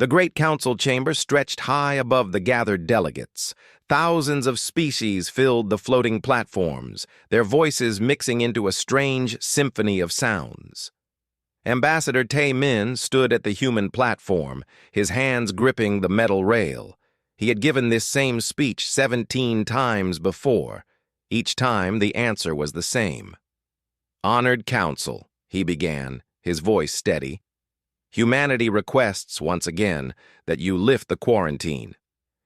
The great council chamber stretched high above the gathered delegates. Thousands of species filled the floating platforms, their voices mixing into a strange symphony of sounds. Ambassador Tae-min stood at the human platform, his hands gripping the metal rail. He had given this same speech 17 times before. Each time the answer was the same. "Honored Council," he began, his voice steady. "Humanity requests, once again, that you lift the quarantine.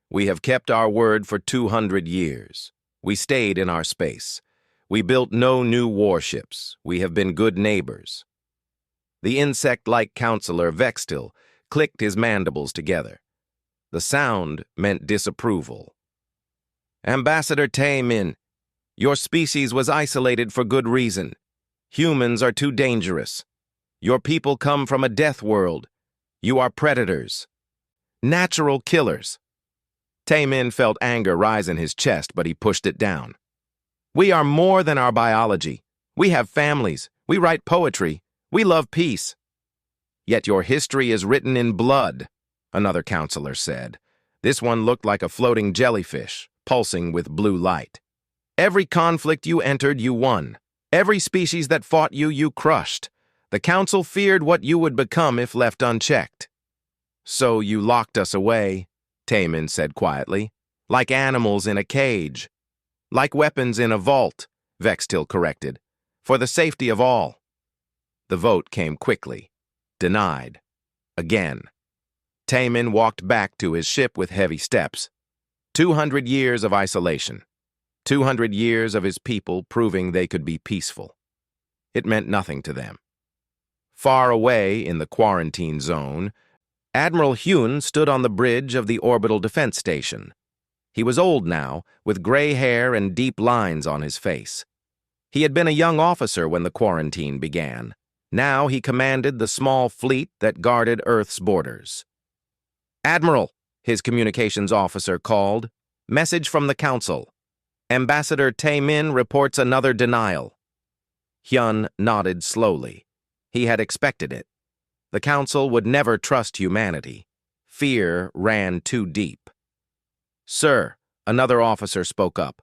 We have kept our word for 200 years. We stayed in our space. We built no new warships. We have been good neighbors." The insect-like counselor Vextil clicked his mandibles together. The sound meant disapproval. "Ambassador Tae-min, your species was isolated for good reason. Humans are too dangerous. Your people come from a death world. You are predators. Natural killers." Tae-min felt anger rise in his chest, but he pushed it down. "We are more than our biology. We have families. We write poetry. We love peace." "Yet your history is written in blood," another counselor said. This one looked like a floating jellyfish, pulsing with blue light. "Every conflict you entered, you won. Every species that fought you, you crushed. The council feared what you would become if left unchecked." "So you locked us away," Tae-min said quietly. "Like animals in a cage. Like weapons in a vault," Vextil corrected. "For the safety of all." The vote came quickly. Denied. Again. Tae-min walked back to his ship with heavy steps. 200 years of isolation. 200 years of his people proving they could be peaceful. It meant nothing to them. Far away in the quarantine zone, Admiral Hyun stood on the bridge of the orbital defense station. He was old now, with gray hair and deep lines on his face. He had been a young officer when the quarantine began. Now he commanded the small fleet that guarded Earth's borders. "Admiral," his communications officer called. "Message from the council. Ambassador Tae-min reports another denial." Hyun nodded slowly. He had expected it. The council would never trust humanity. Fear ran too deep. "Sir," another officer spoke up.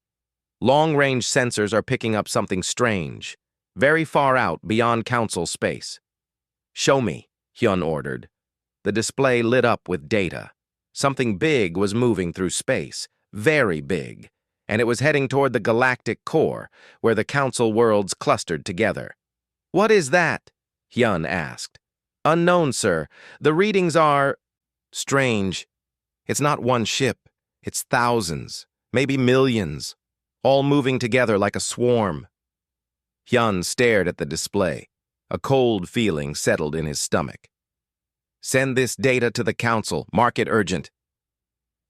"Long-range sensors are picking up something strange, very far out beyond council space." "Show me," Hyun ordered. The display lit up with data. Something big was moving through space, very big, and it was heading toward the galactic core, where the council worlds clustered together. "What is that?" Hyun asked. "Unknown, sir. The readings are strange. It's not one ship. It's thousands, maybe millions, all moving together like a swarm." Hyun stared at the display. A cold feeling settled in his stomach. "Send this data to the council. Mark it urgent."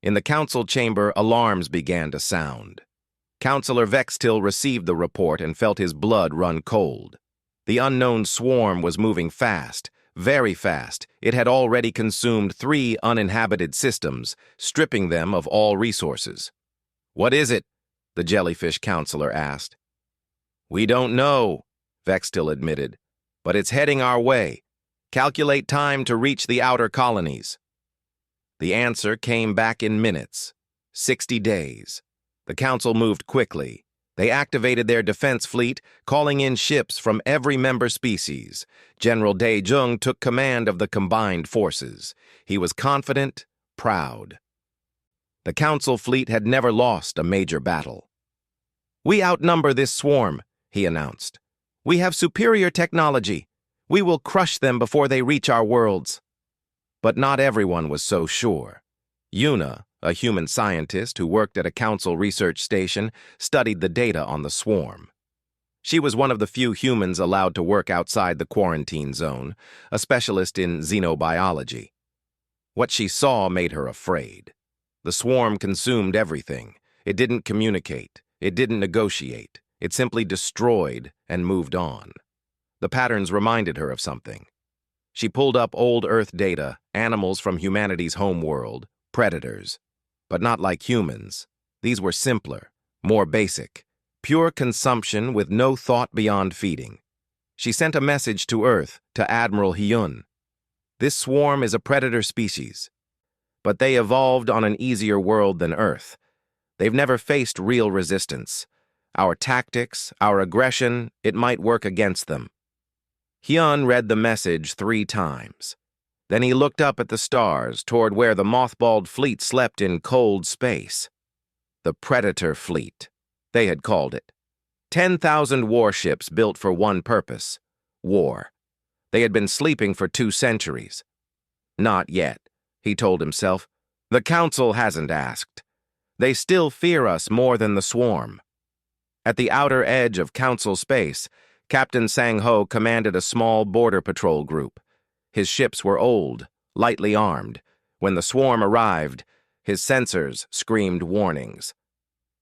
In the council chamber, alarms began to sound. Councilor Vextil received the report and felt his blood run cold. The unknown swarm was moving fast, very fast. It had already consumed 3 uninhabited systems, stripping them of all resources. "What is it?" the jellyfish counselor asked. "We don't know," Vextil admitted, "but it's heading our way. Calculate time to reach the outer colonies." The answer came back in minutes. 60 days. The council moved quickly. They activated their defense fleet, calling in ships from every member species. General Dae-jung took command of the combined forces. He was confident, proud. The council fleet had never lost a major battle. "We outnumber this swarm," he announced. "We have superior technology. We will crush them before they reach our worlds." But not everyone was so sure. Yuna, a human scientist who worked at a council research station, studied the data on the swarm. She was one of the few humans allowed to work outside the quarantine zone, a specialist in xenobiology. What she saw made her afraid. The swarm consumed everything. It didn't communicate. It didn't negotiate. It simply destroyed and moved on. The patterns reminded her of something. She pulled up old Earth data, animals from humanity's homeworld, predators. But not like humans. These were simpler, more basic, pure consumption with no thought beyond feeding. She sent a message to Earth, to Admiral Hyun. "This swarm is a predator species. but they evolved on an easier world than Earth. They've never faced real resistance. Our tactics, our aggression, it might work against them. Hyun read the message 3 times. Then he looked up at the stars toward where the mothballed fleet slept in cold space. The Predator Fleet, they had called it. 10,000 warships built for one purpose: war. They had been sleeping for 2 centuries. Not yet, he told himself. The Council hasn't asked. They still fear us more than the swarm. At the outer edge of Council space, Captain Sang-ho commanded a small border patrol group. His ships were old, lightly armed. When the swarm arrived, his sensors screamed warnings.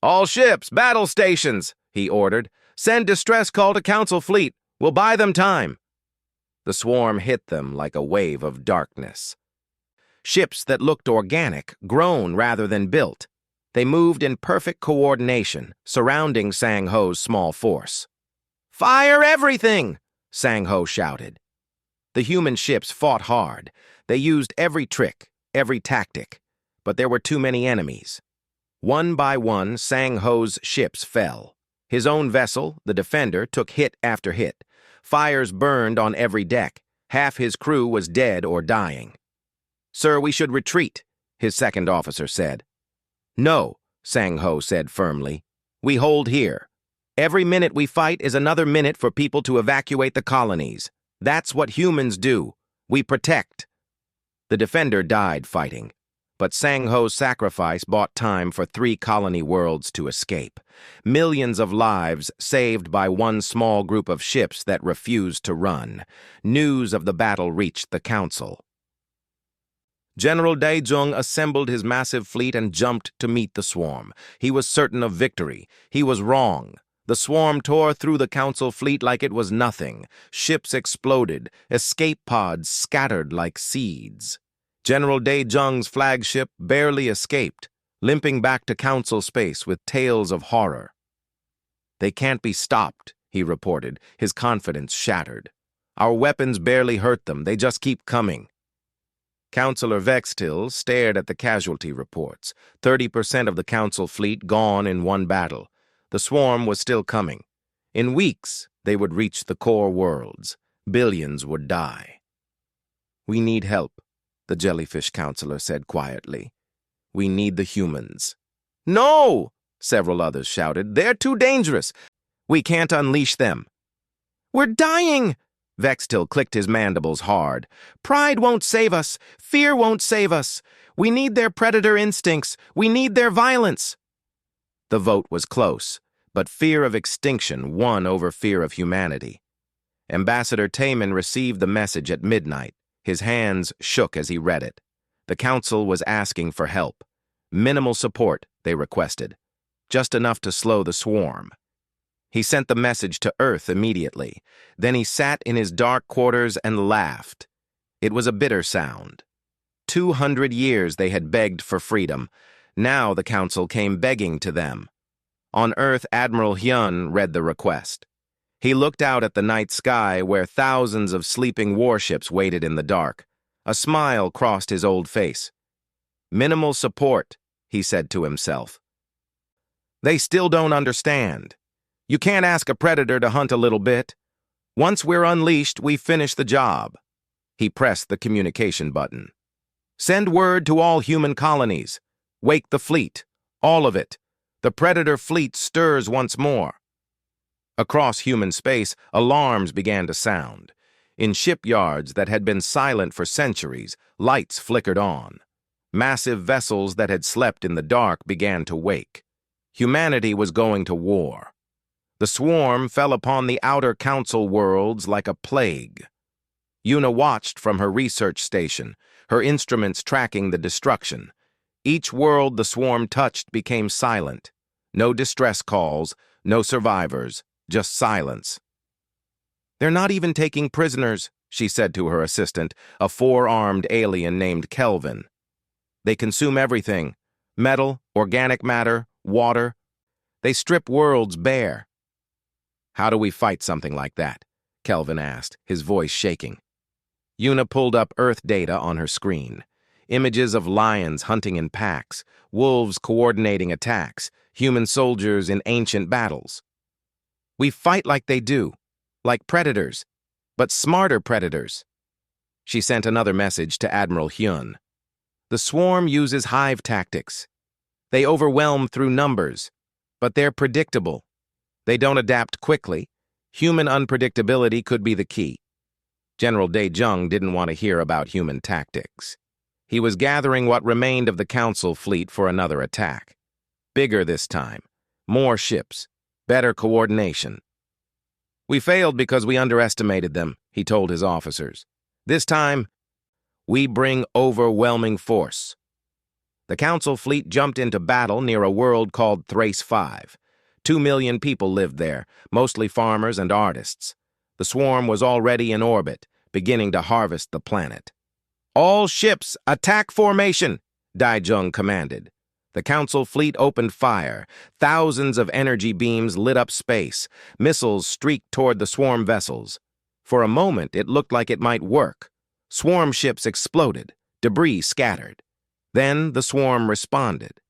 "All ships, battle stations," he ordered. "Send distress call to Council fleet. We'll buy them time." The swarm hit them like a wave of darkness. Ships that looked organic, grown rather than built. They moved in perfect coordination, surrounding Sang-ho's small force. "Fire everything!" Sang-ho shouted. The human ships fought hard. They used every trick, every tactic, but there were too many enemies. One by one, Sang-ho's ships fell. His own vessel, the Defender, took hit after hit. Fires burned on every deck. Half his crew was dead or dying. "Sir, we should retreat," his second officer said. "No," Sang-ho said firmly. "We hold here. Every minute we fight is another minute for people to evacuate the colonies. That's what humans do. We protect." The Defender died fighting, but Sang-ho's sacrifice bought time for 3 colony worlds to escape. Millions of lives saved by one small group of ships that refused to run. News of the battle reached the Council. General Dae-jung assembled his massive fleet and jumped to meet the swarm. He was certain of victory. He was wrong. The swarm tore through the Council fleet like it was nothing. Ships exploded. Escape pods scattered like seeds. General Dae-jung's flagship barely escaped, limping back to Council space with tales of horror. "They can't be stopped," he reported, his confidence shattered. "Our weapons barely hurt them. They just keep coming." Councillor Vextil stared at the casualty reports. 30% of the Council fleet gone in one battle. The swarm was still coming. In weeks, they would reach the core worlds. Billions would die. "We need help," the jellyfish councillor said quietly. "We need the humans." "No!" several others shouted. "They're too dangerous. We can't unleash them." "We're dying!" Vextil clicked his mandibles hard. "Pride won't save us. Fear won't save us. We need their predator instincts. We need their violence." The vote was close, but fear of extinction won over fear of humanity. Ambassador Taemin received the message at midnight. His hands shook as he read it. The Council was asking for help. Minimal support, they requested. Just enough to slow the swarm. He sent the message to Earth immediately. Then he sat in his dark quarters and laughed. It was a bitter sound. 200 years they had begged for freedom. Now the Council came begging to them. On Earth, Admiral Hyun read the request. He looked out at the night sky where thousands of sleeping warships waited in the dark. A smile crossed his old face. "Minimal support," he said to himself. "They still don't understand. You can't ask a predator to hunt a little bit. Once we're unleashed, we finish the job." He pressed the communication button. "Send word to all human colonies. Wake the fleet. All of it. The predator fleet stirs once more." Across human space, alarms began to sound. In shipyards that had been silent for centuries, lights flickered on. Massive vessels that had slept in the dark began to wake. Humanity was going to war. The swarm fell upon the outer Council worlds like a plague. Yuna watched from her research station, her instruments tracking the destruction. Each world the swarm touched became silent. No distress calls, no survivors, just silence. "They're not even taking prisoners," she said to her assistant, a 4-armed alien named Kelvin. "They consume everything: metal, organic matter, water. They strip worlds bare." "How do we fight something like that?" Kelvin asked, his voice shaking. Yuna pulled up Earth data on her screen. Images of lions hunting in packs, wolves coordinating attacks, human soldiers in ancient battles. We fight like they do, like predators, but smarter predators. She sent another message to Admiral Hyun. The swarm uses hive tactics. They overwhelm through numbers, but they're predictable. They don't adapt quickly. Human unpredictability could be the key. General Dae-jung didn't want to hear about human tactics. He was gathering what remained of the Council fleet for another attack. Bigger this time. More ships. Better coordination. We failed because we underestimated them, he told his officers. This time, we bring overwhelming force. The Council fleet jumped into battle near a world called Thrace 5. 2 million people lived there, mostly farmers and artists. The swarm was already in orbit, beginning to harvest the planet. All ships, attack formation, Dae-jung commanded. The Council fleet opened fire. Thousands of energy beams lit up space. Missiles streaked toward the swarm vessels. For a moment, it looked like it might work. Swarm ships exploded. Debris scattered. Then the swarm responded.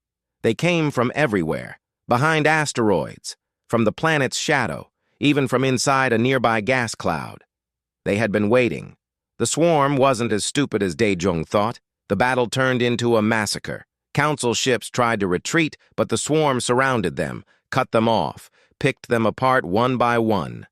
They came from everywhere, behind asteroids, from the planet's shadow, even from inside a nearby gas cloud. They had been waiting. The swarm wasn't as stupid as Dae-jung thought. The battle turned into a massacre. Council ships tried to retreat, but the swarm surrounded them, cut them off, picked them apart one by one.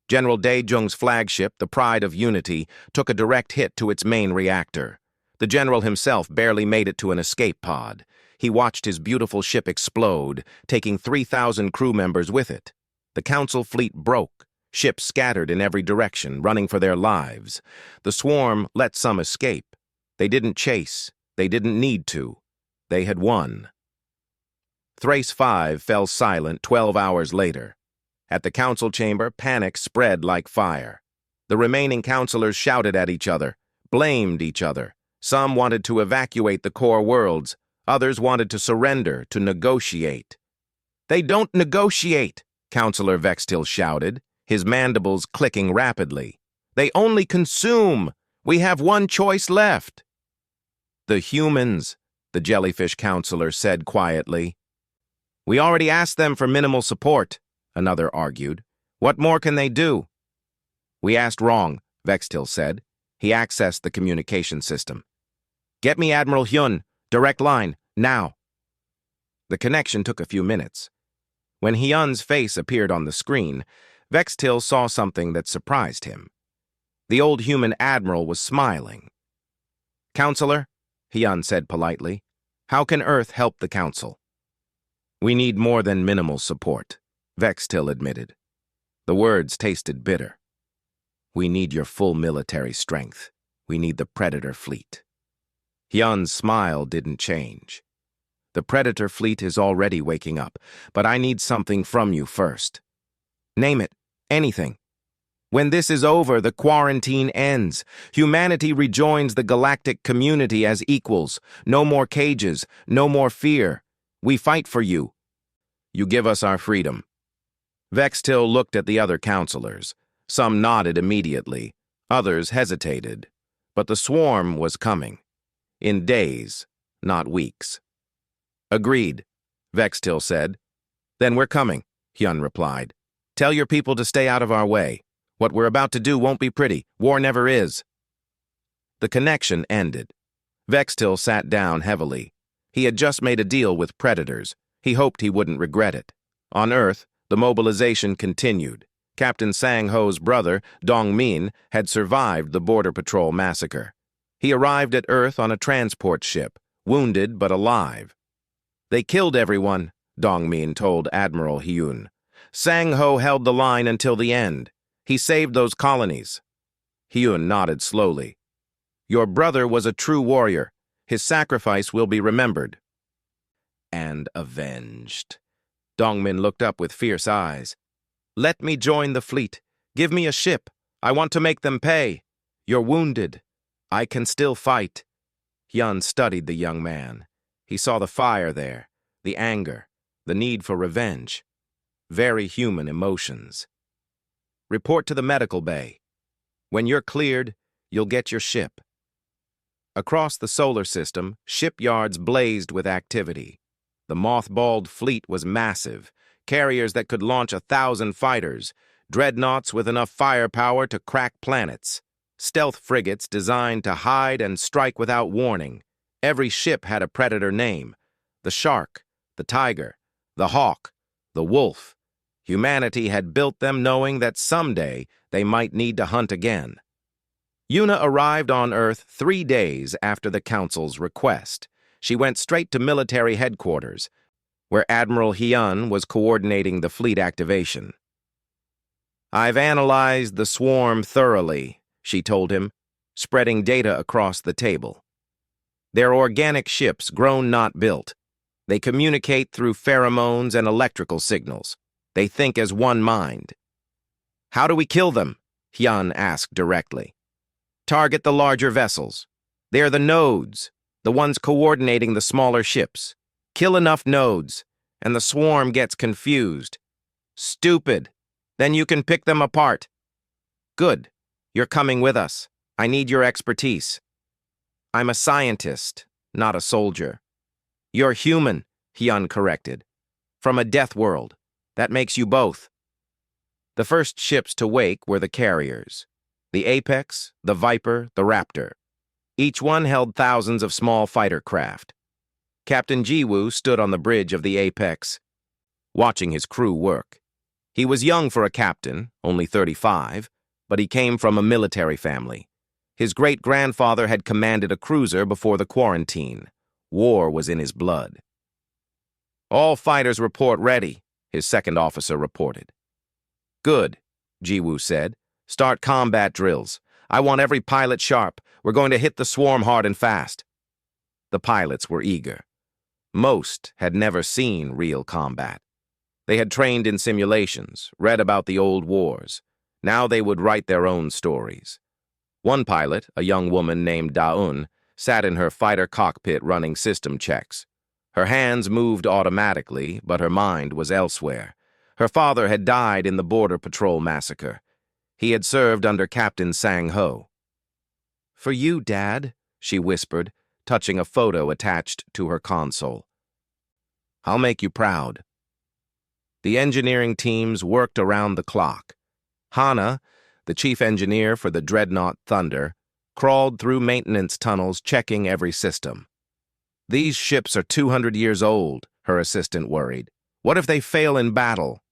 General Dae-jung's flagship, the Pride of Unity, took a direct hit to its main reactor. The general himself barely made it to an escape pod. He watched his beautiful ship explode, taking 3,000 crew members with it. The Council fleet broke. Ships scattered in every direction, running for their lives. The swarm let some escape. They didn't chase. They didn't need to. They had won. Thrace 5 fell silent 12 hours later. At the council chamber, panic spread like fire. The remaining councilors shouted at each other, blamed each other. Some wanted to evacuate the core worlds. Others wanted to surrender, to negotiate. "They don't negotiate," Councilor Vextil shouted, his mandibles clicking rapidly. "They only consume. We have one choice left." "The humans," the jellyfish counselor said quietly. "We already asked them for minimal support," another argued. "What more can they do?" "We asked wrong," Vextil said. He accessed the communication system. "Get me Admiral Hyun. Direct line, now." The connection took a few minutes. When Hyun's face appeared on the screen, Vextil saw something that surprised him. The old human admiral was smiling. "Counselor," Hyun said politely, "how can Earth help the Council?" "We need more than minimal support," Vextil admitted. The words tasted bitter. "We need your full military strength. We need the Predator fleet." Hyun's smile didn't change. "The Predator fleet is already waking up, but I need something from you first." "Name it. Anything." "When this is over, the quarantine ends. Humanity rejoins the galactic community as equals. No more cages, no more fear. We fight for you. You give us our freedom." Vextil looked at the other counselors. Some nodded immediately. Others hesitated. But the swarm was coming. In days, not weeks. "Agreed," Vextil said. "Then we're coming," Hyun replied. "Tell your people to stay out of our way. What we're about to do won't be pretty. War never is." The connection ended. Vextil sat down heavily. He had just made a deal with predators. He hoped he wouldn't regret it. On Earth, the mobilization continued. Captain Sang-ho's brother, Dong-min, had survived the Border Patrol massacre. He arrived at Earth on a transport ship, wounded but alive. "They killed everyone," Dong-min told Admiral Hyun. "Sang-ho held the line until the end. He saved those colonies." Hyun nodded slowly. "Your brother was a true warrior. His sacrifice will be remembered." "And avenged." Dong-min looked up with fierce eyes. "Let me join the fleet. Give me a ship. I want to make them pay. You're wounded. I can still fight." Hyun studied the young man. He saw the fire there, the anger, the need for revenge. Very human emotions. "Report to the medical bay. When you're cleared, you'll get your ship." Across the solar system, shipyards blazed with activity. The mothballed fleet was massive, carriers that could launch 1,000 fighters, dreadnoughts with enough firepower to crack planets, stealth frigates designed to hide and strike without warning. Every ship had a predator name: the shark, the tiger, the hawk, the wolf. Humanity had built them knowing that someday they might need to hunt again. Yuna arrived on Earth 3 days after the Council's request. She went straight to military headquarters, where Admiral Hyun was coordinating the fleet activation. "I've analyzed the swarm thoroughly," she told him, spreading data across the table. "They're organic ships, grown not built. They communicate through pheromones and electrical signals. They think as one mind." "How do we kill them?" Hyun asked directly. "Target the larger vessels. They're the nodes, the ones coordinating the smaller ships. Kill enough nodes, and the swarm gets confused." "Stupid. Then you can pick them apart." "Good. You're coming with us. I need your expertise." "I'm a scientist, not a soldier." "You're human," Hyun corrected. "From a death world. That makes you both." The first ships to wake were the carriers: the Apex, the Viper, the Raptor. Each one held thousands of small fighter craft. Captain Jiwoo stood on the bridge of the Apex, watching his crew work. He was young for a captain, only 35, but he came from a military family. His great-grandfather had commanded a cruiser before the quarantine. War was in his blood. "All fighters report ready," his second officer reported. "Good," Jiwoo said. "Start combat drills. I want every pilot sharp. We're going to hit the swarm hard and fast." The pilots were eager. Most had never seen real combat. They had trained in simulations, read about the old wars. Now they would write their own stories. One pilot, a young woman named Da-un, sat in her fighter cockpit running system checks. Her hands moved automatically, but her mind was elsewhere. Her father had died in the Border Patrol massacre. He had served under Captain Sang-ho. "For you, Dad," she whispered, touching a photo attached to her console. "I'll make you proud." The engineering teams worked around the clock. Hana, the chief engineer for the dreadnought Thunder, crawled through maintenance tunnels checking every system. "These ships are 200 years old," her assistant worried. "What if they fail in battle?"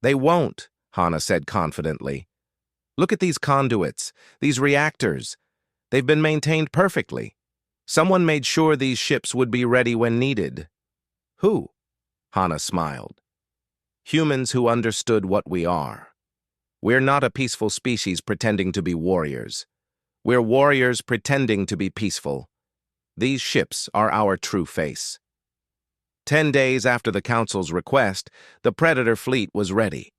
"They won't," Hana said confidently. "Look at these conduits, these reactors. They've been maintained perfectly. Someone made sure these ships would be ready when needed." "Who?" Hana smiled. "Humans who understood what we are. We're not a peaceful species pretending to be warriors. We're warriors pretending to be peaceful. These ships are our true face." 10 days after the Council's request, the Predator fleet was ready.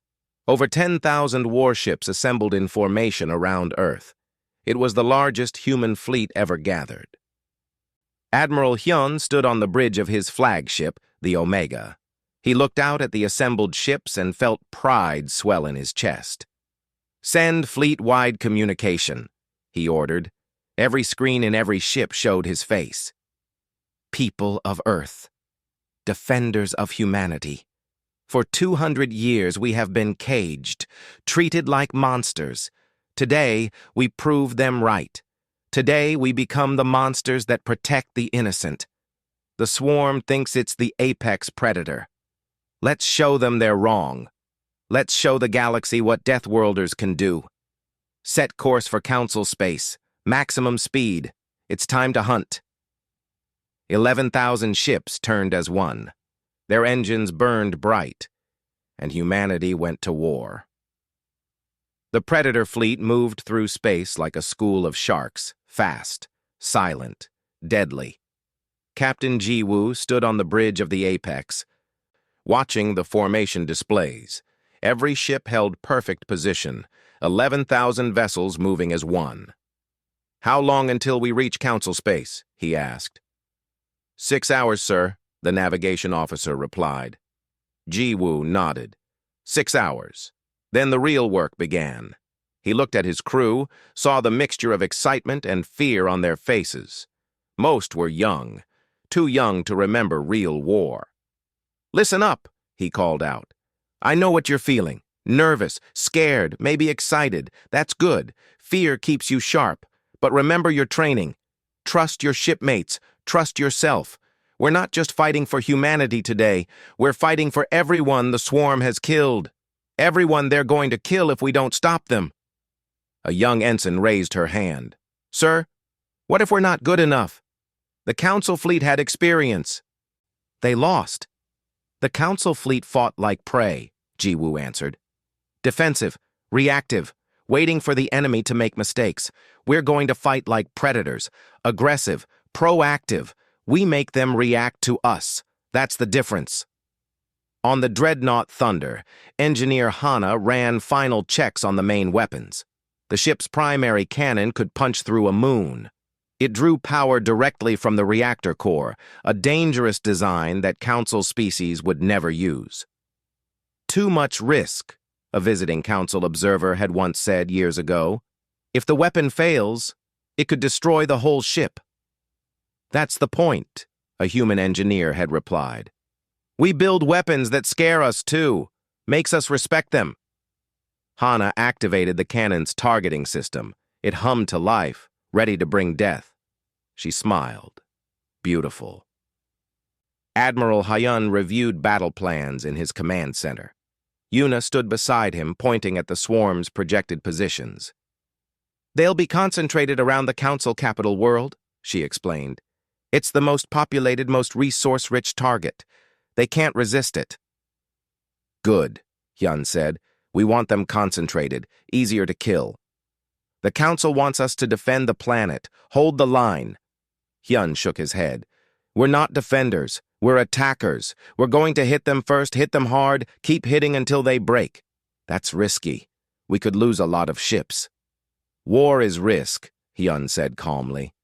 Over 10,000 warships assembled in formation around Earth. It was the largest human fleet ever gathered. Admiral Hyun stood on the bridge of his flagship, the Omega. He looked out at the assembled ships and felt pride swell in his chest. "Send fleet-wide communication," he ordered. Every screen in every ship showed his face. "People of Earth, defenders of humanity. For 200 years we have been caged, treated like monsters. Today we prove them right. Today we become the monsters that protect the innocent. The swarm thinks it's the apex predator. Let's show them they're wrong. Let's show the galaxy what Deathworlders can do. Set course for Council space. Maximum speed. It's time to hunt." 11,000 ships turned as one. Their engines burned bright, and humanity went to war. The Predator fleet moved through space like a school of sharks, fast, silent, deadly. Captain Jiwoo stood on the bridge of the Apex, watching the formation displays. Every ship held perfect position, 11,000 vessels moving as one. "How long until we reach Council space?" he asked. 6 hours, sir," the navigation officer replied. Jiwoo nodded. 6 hours. Then the real work began. He looked at his crew, saw the mixture of excitement and fear on their faces. Most were young, too young to remember real war. "Listen up," he called out. "I know what you're feeling. Nervous, scared, maybe excited. That's good. Fear keeps you sharp. But remember your training. Trust your shipmates. Trust yourself. We're not just fighting for humanity today. We're fighting for everyone the swarm has killed. Everyone they're going to kill if we don't stop them." A young ensign raised her hand. "Sir, what if we're not good enough? The Council fleet had experience." "They lost." "The Council fleet fought like prey," Jiwoo answered. "Defensive, reactive, waiting for the enemy to make mistakes. We're going to fight like predators, aggressive, proactive. We make them react to us. That's the difference." On the Dreadnought Thunder, Engineer Hana ran final checks on the main weapons. The ship's primary cannon could punch through a moon. It drew power directly from the reactor core, a dangerous design that Council species would never use. "Too much risk," a visiting Council observer had once said years ago. "If the weapon fails, it could destroy the whole ship." "That's the point," a human engineer had replied. "We build weapons that scare us too, makes us respect them." Hana activated the cannon's targeting system. It hummed to life, ready to bring death. She smiled. Beautiful. Admiral Hyun reviewed battle plans in his command center. Yuna stood beside him, pointing at the swarm's projected positions. "They'll be concentrated around the Council capital world," she explained. "It's the most populated, most resource-rich target. They can't resist it." "Good," Hyun said. "We want them concentrated, easier to kill. The Council wants us to defend the planet, hold the line." Hyun shook his head. "We're not defenders. We're attackers. We're going to hit them first, hit them hard, keep hitting until they break. That's risky. We could lose a lot of ships." "War is risk," Hyun said calmly.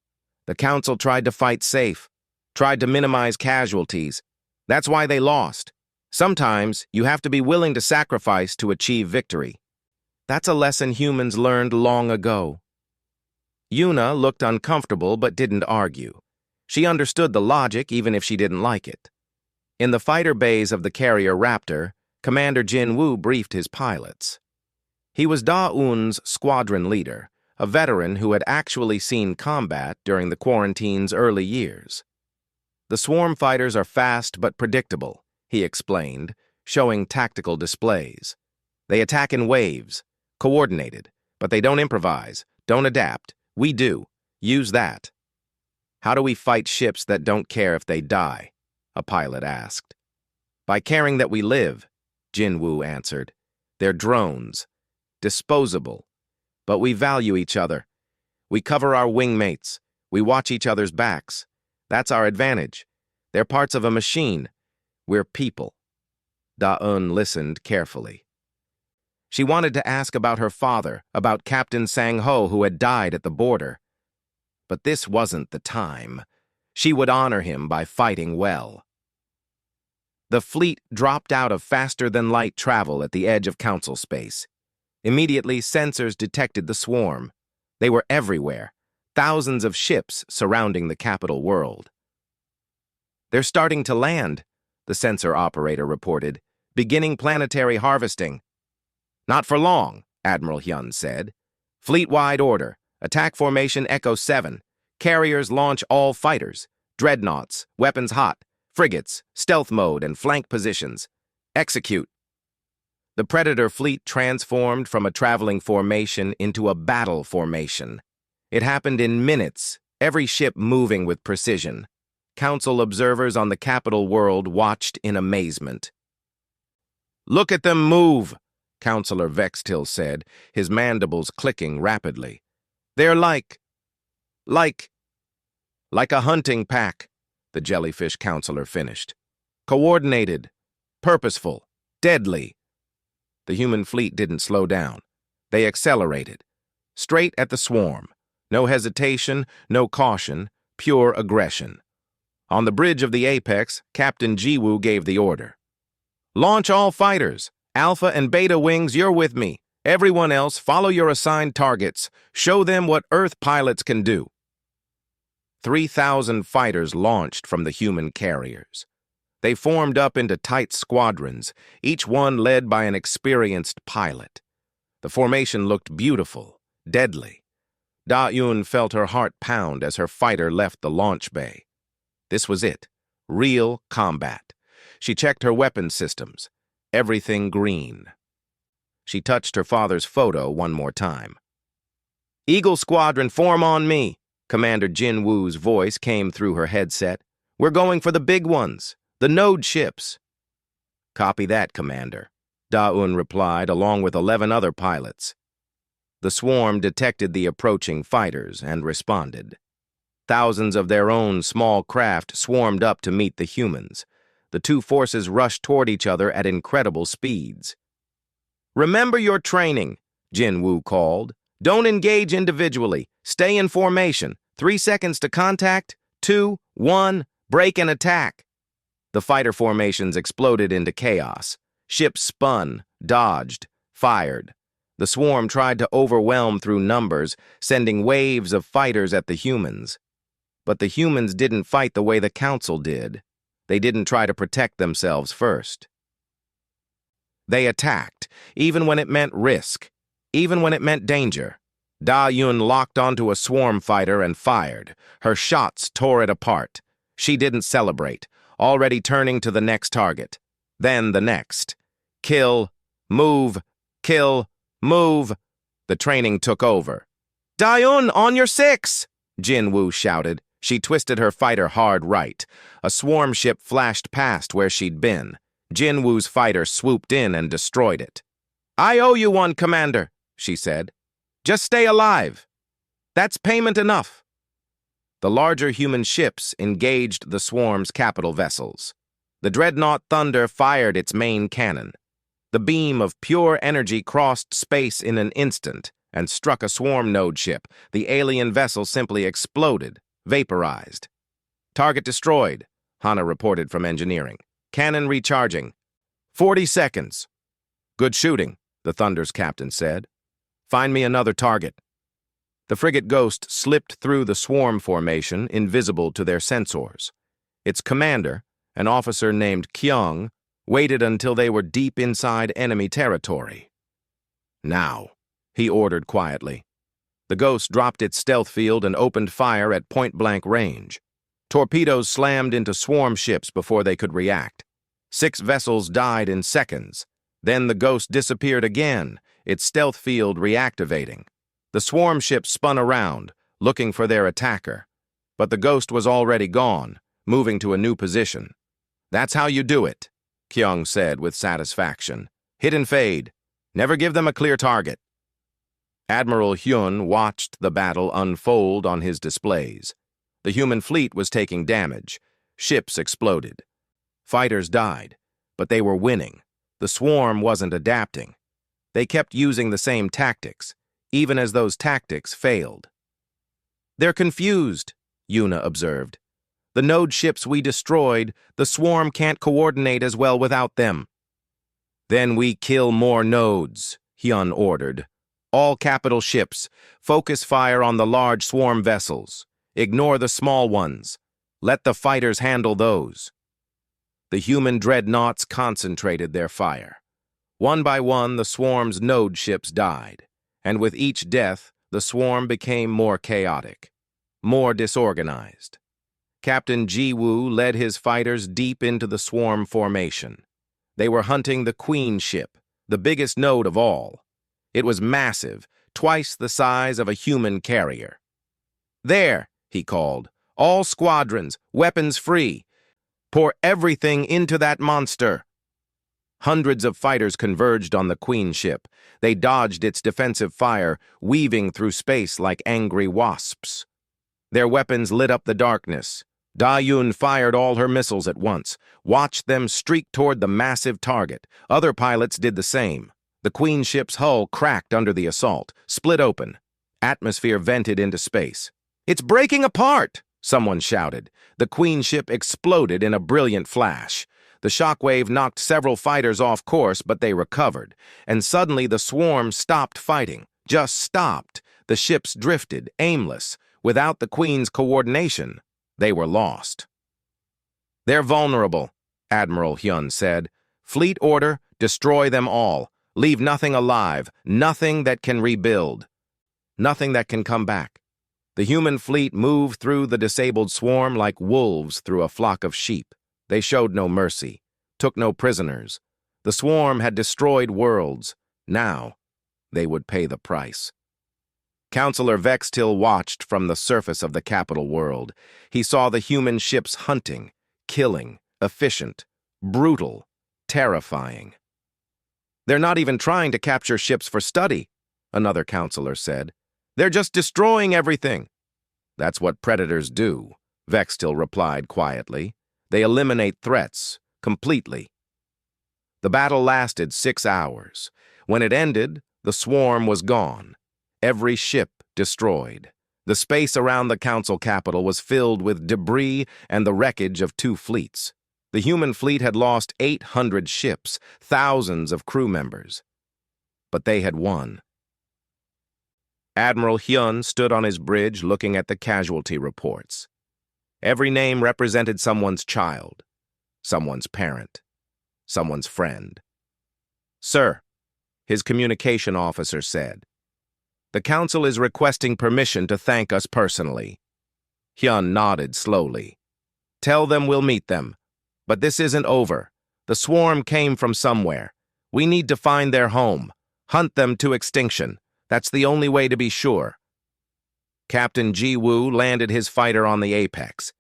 "The Council tried to fight safe, tried to minimize casualties. That's why they lost. Sometimes you have to be willing to sacrifice to achieve victory. That's a lesson humans learned long ago." Yuna looked uncomfortable but didn't argue. She understood the logic even if she didn't like it. In the fighter bays of the carrier Raptor, Commander Jin-woo briefed his pilots. He was Da-eun's squadron leader, a veteran who had actually seen combat during the quarantine's early years. "The swarm fighters are fast but predictable," he explained, showing tactical displays. "They attack in waves, coordinated, but they don't improvise, don't adapt. We do. Use that." "How do we fight ships that don't care if they die?" a pilot asked. "By caring that we live," Jin-woo answered. "They're drones, disposable, but we value each other. We cover our wingmates. We watch each other's backs. That's our advantage. They're parts of a machine. We're people." Da-eun listened carefully. She wanted to ask about her father, about Captain Sang-ho who had died at the border. But this wasn't the time. She would honor him by fighting well. The fleet dropped out of faster-than-light travel at the edge of Council space. Immediately, sensors detected the swarm. They were everywhere, thousands of ships surrounding the capital world. "They're starting to land," the sensor operator reported, "beginning planetary harvesting." "Not for long," Admiral Hyun said. "Fleet-wide order. Attack formation Echo 7. Carriers launch all fighters. Dreadnoughts, weapons hot. Frigates, stealth mode and flank positions. Execute." The Predator fleet transformed from a traveling formation into a battle formation. It happened in minutes, every ship moving with precision. Council observers on the capital world watched in amazement. "Look at them move," Counselor Vextil said, his mandibles clicking rapidly. "They're like a hunting pack," the jellyfish counselor finished. "Coordinated, purposeful, deadly." The human fleet didn't slow down. They accelerated. Straight at the swarm. No hesitation, no caution, pure aggression. On the bridge of the apex, Captain Jiwoo gave the order. "Launch all fighters. Alpha and Beta wings, you're with me. Everyone else, follow your assigned targets. Show them what Earth pilots can do. 3,000 fighters launched from the human carriers. They formed up into tight squadrons, each one led by an experienced pilot. The formation looked beautiful, deadly. Da-Yun felt her heart pound as her fighter left the launch bay. This was it. Real combat. She checked her weapon systems. Everything green. She touched her father's photo one more time. "Eagle Squadron, form on me!" Commander Jin Woo's voice came through her headset. "We're going for the big ones, the node ships." "Copy that, Commander," Da-Un replied, along with 11 other pilots. The swarm detected the approaching fighters and responded. Thousands of their own small craft swarmed up to meet the humans. The two forces rushed toward each other at incredible speeds. "Remember your training," Jin Woo called. "Don't engage individually. Stay in formation. 3 seconds to contact. 2, 1, break and attack." The fighter formations exploded into chaos. Ships spun, dodged, fired. The swarm tried to overwhelm through numbers, sending waves of fighters at the humans. But the humans didn't fight the way the Council did. They didn't try to protect themselves first. They attacked, even when it meant risk, even when it meant danger. Da-Yun locked onto a swarm fighter and fired. Her shots tore it apart. She didn't celebrate, already turning to the next target. Then the next. Kill, move, kill, move. The training took over. "Da-Yun, on your 6!" Jin Woo shouted. She twisted her fighter hard right. A swarm ship flashed past where she'd been. Jin Woo's fighter swooped in and destroyed it. "I owe you one, Commander," she said. "Just stay alive. That's payment enough." The larger human ships engaged the swarm's capital vessels. The dreadnought Thunder fired its main cannon. The beam of pure energy crossed space in an instant and struck a swarm node ship. The alien vessel simply exploded, vaporized. "Target destroyed," Hana reported from engineering. "Cannon recharging. 40 seconds. "Good shooting," the Thunder's captain said. "Find me another target." The frigate Ghost slipped through the swarm formation, invisible to their sensors. Its commander, an officer named Kyung, waited until they were deep inside enemy territory. "Now," he ordered quietly. The Ghost dropped its stealth field and opened fire at point-blank range. Torpedoes slammed into swarm ships before they could react. 6 vessels died in seconds. Then the Ghost disappeared again, its stealth field reactivating. The swarm ships spun around, looking for their attacker. But the Ghost was already gone, moving to a new position. "That's how you do it," Kyung said with satisfaction. "Hit and fade. Never give them a clear target." Admiral Hyun watched the battle unfold on his displays. The human fleet was taking damage. Ships exploded. Fighters died, but they were winning. The swarm wasn't adapting. They kept using the same tactics, even as those tactics failed. "They're confused," Yuna observed. "The node ships we destroyed, the swarm can't coordinate as well without them." "Then we kill more nodes," Hyun ordered. "All capital ships, focus fire on the large swarm vessels. Ignore the small ones. Let the fighters handle those." The human dreadnoughts concentrated their fire. One by one, the swarm's node ships died, and with each death, the swarm became more chaotic, more disorganized. Captain Ji-Woo led his fighters deep into the swarm formation. They were hunting the Queen ship, the biggest node of all. It was massive, twice the size of a human carrier. "There," he called. "All squadrons, weapons free. Pour everything into that monster." Hundreds of fighters converged on the Queen ship. They dodged its defensive fire, weaving through space like angry wasps. Their weapons lit up the darkness. Da-Yun fired all her missiles at once, watched them streak toward the massive target. Other pilots did the same. The Queen ship's hull cracked under the assault, split open. Atmosphere vented into space. "It's breaking apart!" someone shouted. The Queen ship exploded in a brilliant flash. The shockwave knocked several fighters off course, but they recovered. And suddenly the swarm stopped fighting. Just stopped. The ships drifted, aimless. Without the Queen's coordination, they were lost. "They're vulnerable," Admiral Hyun said. "Fleet order, destroy them all. Leave nothing alive, nothing that can rebuild, nothing that can come back." The human fleet moved through the disabled swarm like wolves through a flock of sheep. They showed no mercy, took no prisoners. The swarm had destroyed worlds. Now, they would pay the price. Counselor Vextil watched from the surface of the capital world. He saw the human ships hunting, killing, efficient, brutal, terrifying. "They're not even trying to capture ships for study," another counselor said. "They're just destroying everything." "That's what predators do," Vextil replied quietly. "They eliminate threats completely." The battle lasted 6 hours. When it ended, the swarm was gone. Every ship destroyed. The space around the council capital was filled with debris and the wreckage of 2 fleets. The human fleet had lost 800 ships, thousands of crew members. But they had won. Admiral Hyun stood on his bridge looking at the casualty reports. Every name represented someone's child, someone's parent, someone's friend. "Sir," his communication officer said, "the Council is requesting permission to thank us personally." Hyun nodded slowly. "Tell them we'll meet them. But this isn't over. The swarm came from somewhere. We need to find their home. Hunt them to extinction. That's the only way to be sure." Captain Ji-woo landed his fighter on the apex.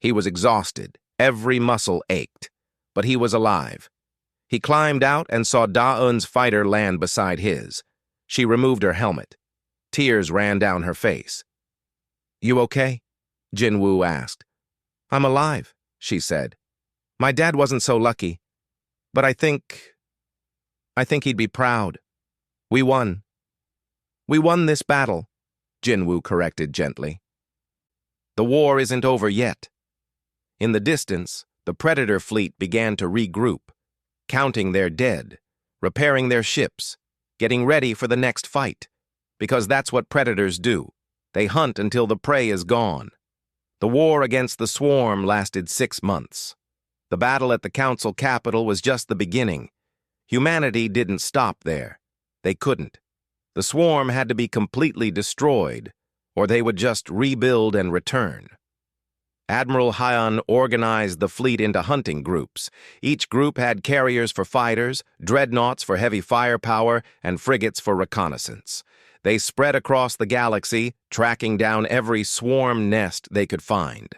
He was exhausted. Every muscle ached. But he was alive. He climbed out and saw Da-eun's fighter land beside his. She removed her helmet. Tears ran down her face. "You okay?" Jin-woo asked. "I'm alive," she said. "My dad wasn't so lucky. But I think he'd be proud. We won." "We won this battle," Jin-woo corrected gently. "The war isn't over yet." In the distance, the Predator fleet began to regroup, counting their dead, repairing their ships, getting ready for the next fight. Because that's what Predators do. They hunt until the prey is gone. The war against the swarm lasted 6 months. The battle at the council capital was just the beginning. Humanity didn't stop there. They couldn't. The swarm had to be completely destroyed, or they would just rebuild and return. Admiral Hyun organized the fleet into hunting groups. Each group had carriers for fighters, dreadnoughts for heavy firepower, and frigates for reconnaissance. They spread across the galaxy, tracking down every swarm nest they could find.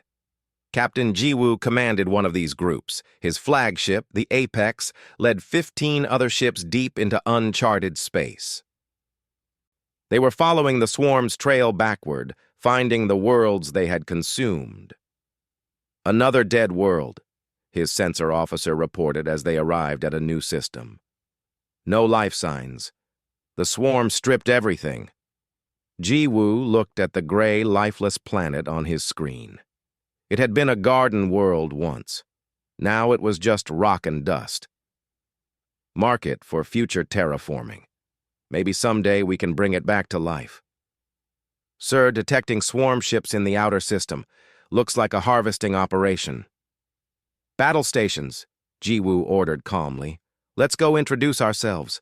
Captain Ji-woo commanded one of these groups. His flagship, the Apex, led 15 other ships deep into uncharted space. They were following the swarm's trail backward, finding the worlds they had consumed. "Another dead world," his sensor officer reported as they arrived at a new system. "No life signs. The swarm stripped everything." Ji-woo looked at the gray, lifeless planet on his screen. It had been a garden world once. Now it was just rock and dust. "Mark it for future terraforming. Maybe someday we can bring it back to life." "Sir, detecting swarm ships in the outer system. Looks like a harvesting operation." "Battle stations," Ji-woo ordered calmly. "Let's go introduce ourselves."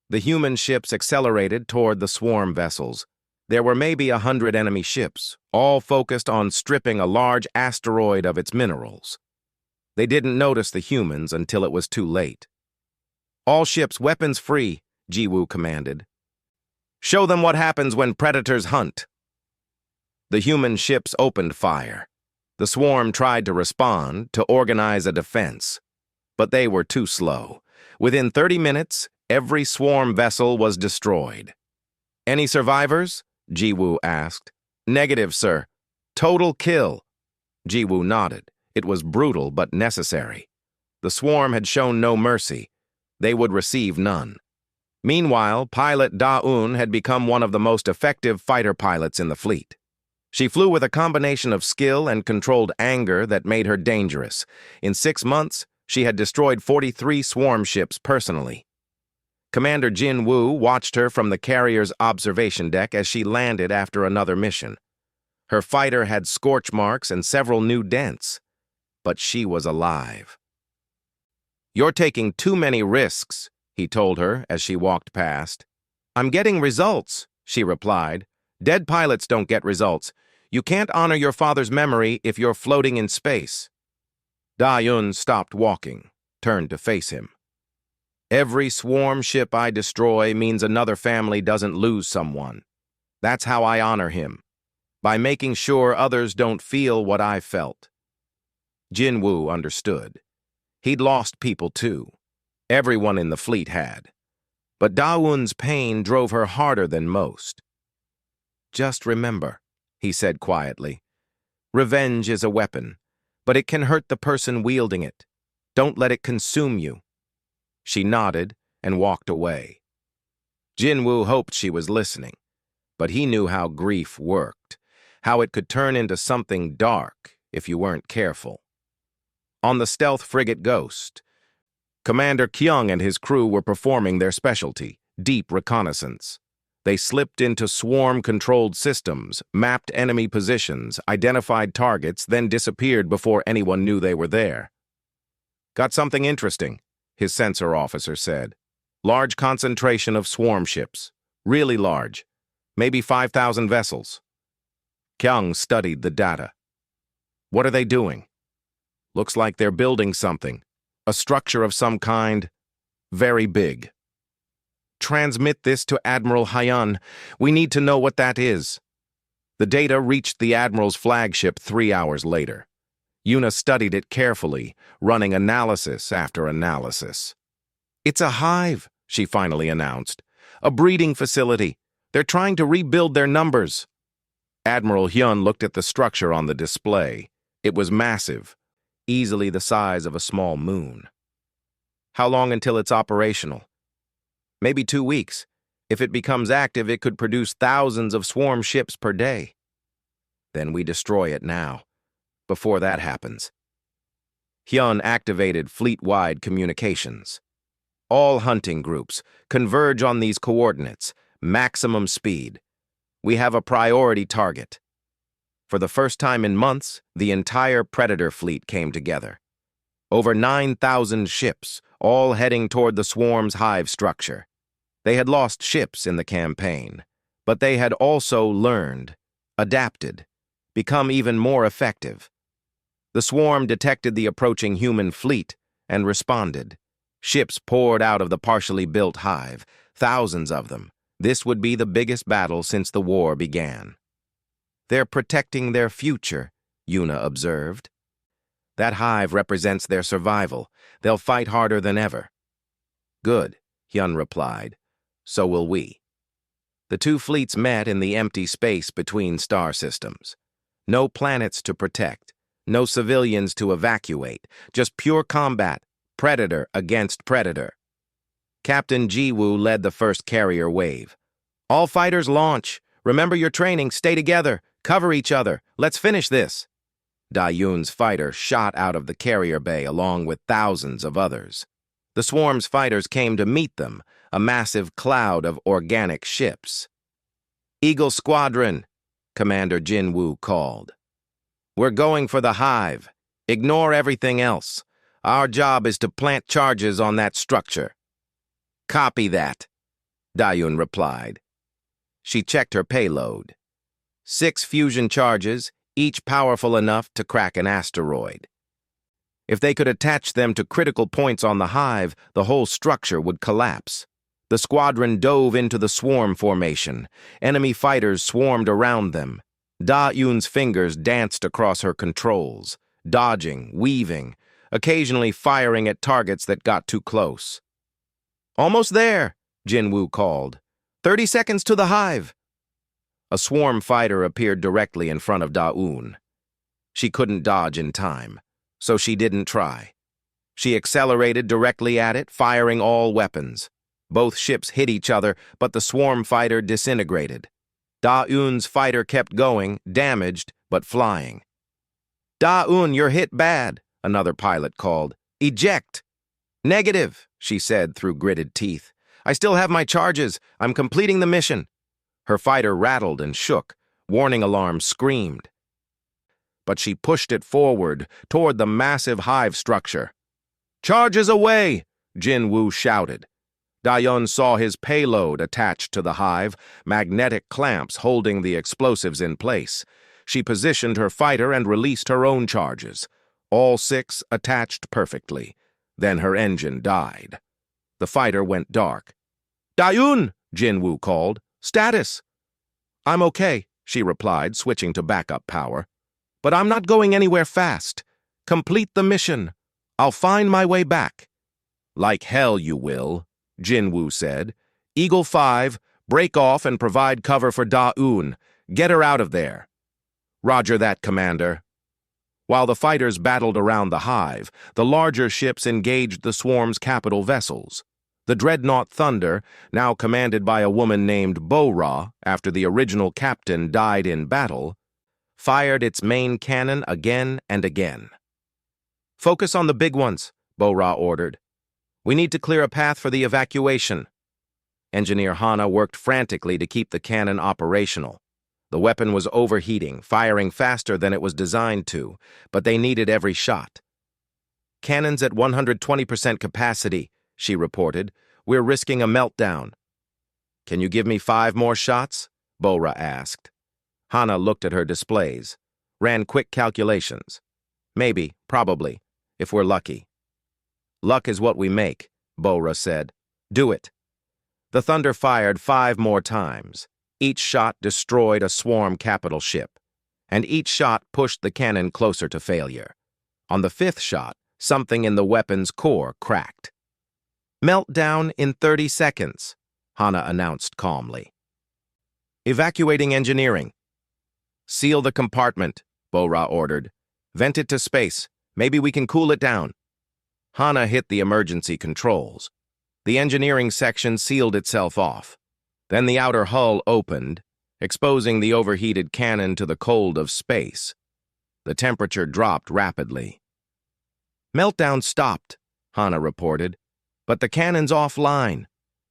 The human ships accelerated toward the swarm vessels. There were maybe 100 enemy ships, all focused on stripping a large asteroid of its minerals. They didn't notice the humans until it was too late. "All ships weapons free," Ji-woo commanded. "Show them what happens when predators hunt." The human ships opened fire. The swarm tried to respond, to organize a defense. But they were too slow. Within 30 minutes, every swarm vessel was destroyed. "Any survivors?" Ji-woo asked. "Negative, sir. Total kill." Ji-woo nodded. It was brutal but necessary. The swarm had shown no mercy. They would receive none. Meanwhile, pilot Da-eun had become one of the most effective fighter pilots in the fleet. She flew with a combination of skill and controlled anger that made her dangerous. In 6 months, She had destroyed 43 swarm ships personally. Commander Jin Woo watched her from the carrier's observation deck as she landed after another mission. Her fighter had scorch marks and several new dents, but she was alive. "You're taking too many risks," he told her as she walked past. "I'm getting results," she replied. "Dead pilots don't get results. You can't honor your father's memory if you're floating in space." Da-Yun stopped walking, turned to face him. "Every swarm ship I destroy means another family doesn't lose someone. That's how I honor him, by making sure others don't feel what I felt." Jin Woo understood. He'd lost people too. Everyone in the fleet had. But Da-Yun's pain drove her harder than most. "Just remember," he said quietly, "revenge is a weapon, but it can hurt the person wielding it. Don't let it consume you." She nodded and walked away. Jin Woo hoped she was listening, but he knew how grief worked, how it could turn into something dark if you weren't careful. On the stealth frigate Ghost, Commander Kyung and his crew were performing their specialty, deep reconnaissance. They slipped into swarm-controlled systems, mapped enemy positions, identified targets, then disappeared before anyone knew they were there. "Got something interesting," his sensor officer said. "Large concentration of swarm ships. Really large. Maybe 5,000 vessels." Kyung studied the data. "What are they doing?" "Looks like they're building something. A structure of some kind. Very big." "Transmit this to Admiral Hyun. We need to know what that is." The data reached the Admiral's flagship 3 hours later. Yuna studied it carefully, running analysis after analysis. "It's a hive," she finally announced. "A breeding facility. They're trying to rebuild their numbers." Admiral Hyun looked at the structure on the display. It was massive, easily the size of a small moon. "How long until it's operational?" "Maybe 2 weeks. If it becomes active, it could produce thousands of swarm ships per day." "Then we destroy it now, before that happens." Hyun activated fleet-wide communications. "All hunting groups, converge on these coordinates, maximum speed. We have a priority target." For the first time in months, the entire Predator fleet came together. Over 9,000 ships, all heading toward the swarm's hive structure. They had lost ships in the campaign, but they had also learned, adapted, become even more effective. The swarm detected the approaching human fleet and responded. Ships poured out of the partially built hive, thousands of them. This would be the biggest battle since the war began. "They're protecting their future," Yuna observed. "That hive represents their survival. They'll fight harder than ever." "Good," Hyun replied. "So will we." The two fleets met in the empty space between star systems. No planets to protect, no civilians to evacuate, just pure combat, predator against predator. Captain Ji-woo led the first carrier wave. "All fighters launch. Remember your training, stay together, cover each other. Let's finish this." Da-Yun's fighter shot out of the carrier bay along with thousands of others. The swarm's fighters came to meet them, a massive cloud of organic ships. "Eagle Squadron," Commander Jin Woo called. "We're going for the hive. Ignore everything else. Our job is to plant charges on that structure." "Copy that," Da-Yun replied. She checked her payload. 6 fusion charges, each powerful enough to crack an asteroid. If they could attach them to critical points on the hive, the whole structure would collapse. The squadron dove into the swarm formation. Enemy fighters swarmed around them. Da-Yun's fingers danced across her controls, dodging, weaving, occasionally firing at targets that got too close. "Almost there," Jin Woo called. 30 seconds to the hive." A swarm fighter appeared directly in front of Da-Yun. She couldn't dodge in time, so she didn't try. She accelerated directly at it, firing all weapons. Both ships hit each other, but the swarm fighter disintegrated. Da-Yun's fighter kept going, damaged, but flying. "Da-Yun, you're hit bad," another pilot called. Eject! Negative, she said through gritted teeth. I still have my charges. I'm completing the mission. Her fighter rattled and shook. Warning alarms screamed. But she pushed it forward, toward the massive hive structure. Charges away! Jin Woo shouted. Da-Yun saw his payload attached to the hive, magnetic clamps holding the explosives in place. She positioned her fighter and released her own charges. All 6 attached perfectly. Then her engine died. The fighter went dark. Da-Yun! Jin Woo called. Status! I'm okay, she replied, switching to backup power. But I'm not going anywhere fast. Complete the mission. I'll find my way back. Like hell you will, Jin Woo said. Eagle 5, break off and provide cover for Da-Un. Get her out of there. Roger that, Commander. While the fighters battled around the hive, the larger ships engaged the swarm's capital vessels. The dreadnought Thunder, now commanded by a woman named Bo-Ra after the original captain died in battle, fired its main cannon again and again. Focus on the big ones, Bo-Ra ordered. We need to clear a path for the evacuation. Engineer Hana worked frantically to keep the cannon operational. The weapon was overheating, firing faster than it was designed to, but they needed every shot. Cannons at 120% capacity, she reported. We're risking a meltdown. Can you give me 5 more shots? Bo-Ra asked. Hana looked at her displays, ran quick calculations. Maybe, probably, if we're lucky. Luck is what we make, Bo-Ra said. Do it. The Thunder fired 5 more times. Each shot destroyed a swarm capital ship, and each shot pushed the cannon closer to failure. On the 5th shot, something in the weapon's core cracked. Meltdown in 30 seconds, Hana announced calmly. Evacuating engineering. Seal the compartment, Bo-Ra ordered. Vent it to space. Maybe we can cool it down. Hana hit the emergency controls. The engineering section sealed itself off. Then the outer hull opened, exposing the overheated cannon to the cold of space. The temperature dropped rapidly. Meltdown stopped, Hana reported, but the cannon's offline.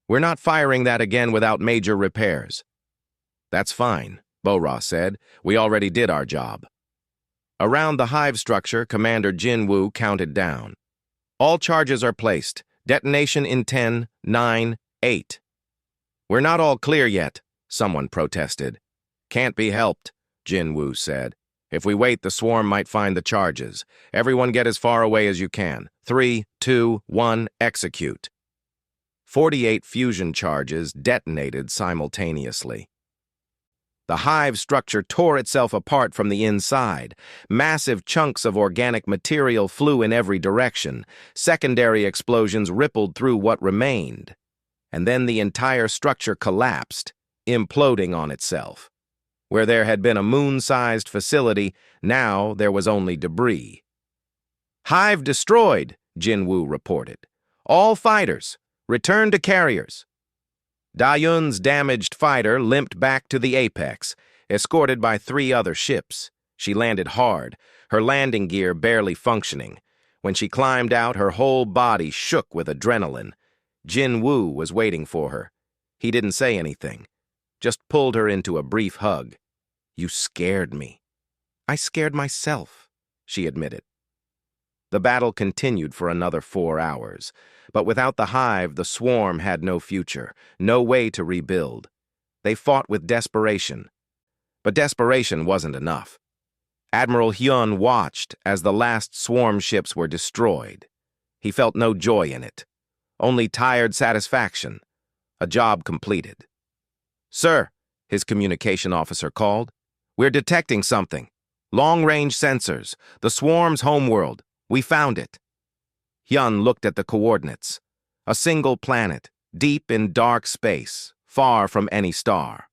We're not firing that again without major repairs. That's fine, Bo-Ra said. We already did our job. Around the hive structure, Commander Jin Woo counted down. All charges are placed. Detonation in 10, 9, 8. We're not all clear yet, someone protested. Can't be helped, Jin Woo said. If we wait, the swarm might find the charges. Everyone get as far away as you can. 3, 2, 1, execute. 48 fusion charges detonated simultaneously. The hive structure tore itself apart from the inside. Massive chunks of organic material flew in every direction. Secondary explosions rippled through what remained. And then the entire structure collapsed, imploding on itself. Where there had been a moon-sized facility, now there was only debris. Hive destroyed, Jin Woo reported. All fighters, return to carriers. Da-Yun's damaged fighter limped back to the apex, escorted by 3 other ships. She landed hard, her landing gear barely functioning. When she climbed out, her whole body shook with adrenaline. Jin Woo was waiting for her. He didn't say anything, just pulled her into a brief hug. You scared me. I scared myself, she admitted. The battle continued for another 4 hours, but without the hive, the swarm had no future, no way to rebuild. They fought with desperation. But desperation wasn't enough. Admiral Hyun watched as the last swarm ships were destroyed. He felt no joy in it. Only tired satisfaction. A job completed. Sir, his communication officer called. We're detecting something. Long-range sensors. The swarm's homeworld. We found it. Hyun looked at the coordinates. A single planet, deep in dark space, far from any star.